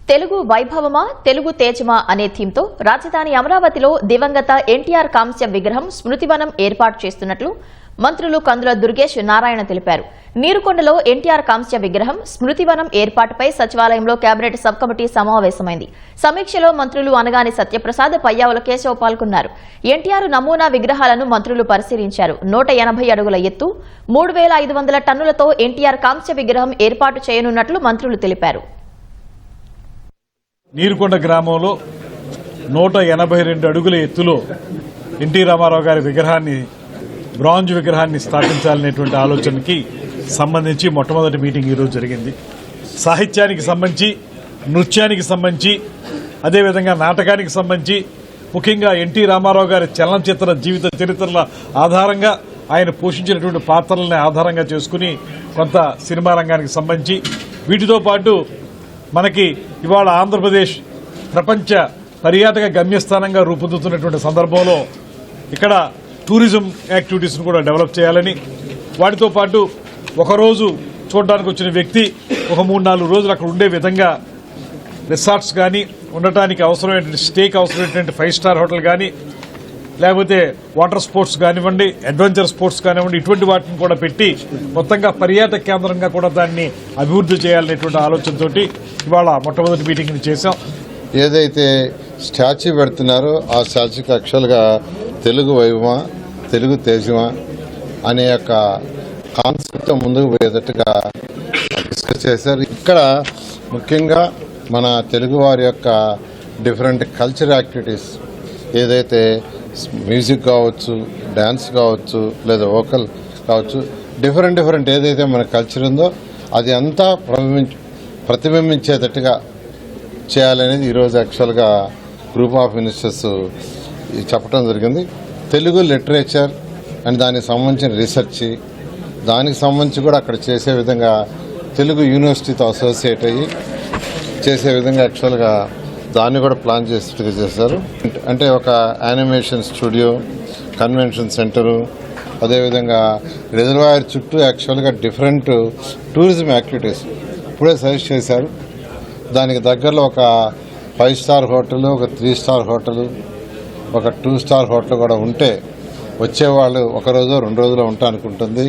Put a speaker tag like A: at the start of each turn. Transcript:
A: తెలుగు వైభవమా తెలుగు తేజమా అనే థీమ్తో రాజధాని అమరావతిలో దివంగత ఎన్టీఆర్ కాంస్య విగ్రహం స్మృతివనం ఏర్పాటు చేస్తున్నట్లు మంత్రులు కందుల దుర్గేష్ నారాయణ తెలిపారు. నీరుకొండలో ఎన్టీఆర్ కాంస్య విగ్రహం స్మృతివనం ఏర్పాటుపై సచివాలయంలో కేబినెట్ సబ్ కమిటీ సమావేశమైంది. సమీక్షలో మంత్రులు అనగాని సత్యప్రసాద్, పయ్యావుల కేశవ్ పాల్గొన్నారు. ఎన్టీఆర్ నమూనా విగ్రహాలను మంత్రులు పరిశీలించారు. 180 అడుగుల ఎత్తు, 3500 టన్నులతో ఎన్టీఆర్ కాంస్య విగ్రహం ఏర్పాటు చేయనున్నట్లు మంత్రులు తెలిపారు.
B: నీరుకొండ గ్రామంలో 182 అడుగుల ఎత్తులో ఎన్టీ రామారావు గారి విగ్రహాన్ని, బ్రాంజ్ విగ్రహాన్ని స్థాపించాలనేటువంటి ఆలోచనకి సంబంధించి మొట్టమొదటి మీటింగ్ ఈరోజు జరిగింది. సాహిత్యానికి సంబంధించి, నృత్యానికి సంబంధించి, అదేవిధంగా నాటకానికి సంబంధించి, ముఖ్యంగా ఎన్టీ రామారావు గారి చలనచిత్ర జీవిత చరిత్రల ఆధారంగా ఆయన పోషించినటువంటి పాత్రలని ఆధారంగా చేసుకుని కొంత సినిమా రంగానికి సంబంధించి, వీటితో పాటు మనకి ఇవాళ ఆంధ్రప్రదేశ్ ప్రపంచ పర్యాటక గమ్యస్థానంగా రూపొందుతున్నటువంటి సందర్భంలో ఇక్కడ టూరిజం యాక్టివిటీస్ను కూడా డెవలప్ చేయాలని, వాటితో పాటు ఒకరోజు చూడడానికి వచ్చిన వ్యక్తి ఒక 3-4 రోజులు అక్కడ ఉండే విధంగా రిసార్ట్స్ కానీ, ఉండటానికి అవసరమైనటువంటి స్టేకి అవసరమైనటువంటి 5 స్టార్ హోటల్ కానీ, లేకపోతే వాటర్ స్పోర్ట్స్ కానివ్వండి, అడ్వెంచర్ స్పోర్ట్స్ కానివ్వండి, ఇటువంటి వాటిని కూడా పెట్టి మొత్తంగా పర్యాటక కేంద్రంగా కూడా దాన్ని అభివృద్ధి చేయాలనేటువంటి ఆలోచనతోటి ఇవాళ మొట్టమొదటి మీటింగ్ని చేశాం.
C: ఏదైతే స్టాచ్యూ పెడుతున్నారో ఆ స్టాచ్యూకి యాక్చువల్గా తెలుగు వైభవమా తెలుగు తేజమా అనే యొక్క కాన్సెప్ట్ ముందుకు పోయేటట్టుగా డిస్కస్ చేశారు. ఇక్కడ ముఖ్యంగా మన తెలుగు వారి యొక్క డిఫరెంట్ కల్చర్ యాక్టివిటీస్, ఏదైతే మ్యూజిక్ కావచ్చు, డ్యాన్స్ కావచ్చు, లేదా వోకల్ కావచ్చు, డిఫరెంట్ ఏదైతే మన కల్చర్ ఉందో అది అంతా ప్రతిబింబించేటట్టుగా చేయాలనేది ఈరోజు యాక్చువల్గా గ్రూప్ ఆఫ్ మినిస్టర్స్ చెప్పడం జరిగింది. తెలుగు లిటరేచర్ అండ్ దానికి సంబంధించిన రీసెర్చ్, దానికి సంబంధించి కూడా అక్కడ చేసే విధంగా తెలుగు యూనివర్సిటీతో అసోసియేట్ అయ్యి చేసే విధంగా యాక్చువల్గా దాన్ని కూడా ప్లాన్ చేసేట్టుగా చేశారు. అంటే ఒక యానిమేషన్ స్టూడియో, కన్వెన్షన్ సెంటరు, అదేవిధంగా రిజర్వాయర్ చుట్టూ యాక్చువల్గా డిఫరెంట్ టూరిజం యాక్టివిటీస్ ఇప్పుడే సజెస్ట్ చేశారు. దానికి దగ్గరలో ఒక 5 స్టార్ హోటల్, ఒక 3 స్టార్ హోటల్, ఒక 2 స్టార్ హోటల్ కూడా ఉంటే వచ్చేవాళ్ళు 1 రోజు 2 రోజులు ఉంటానికి ఉంటుంది.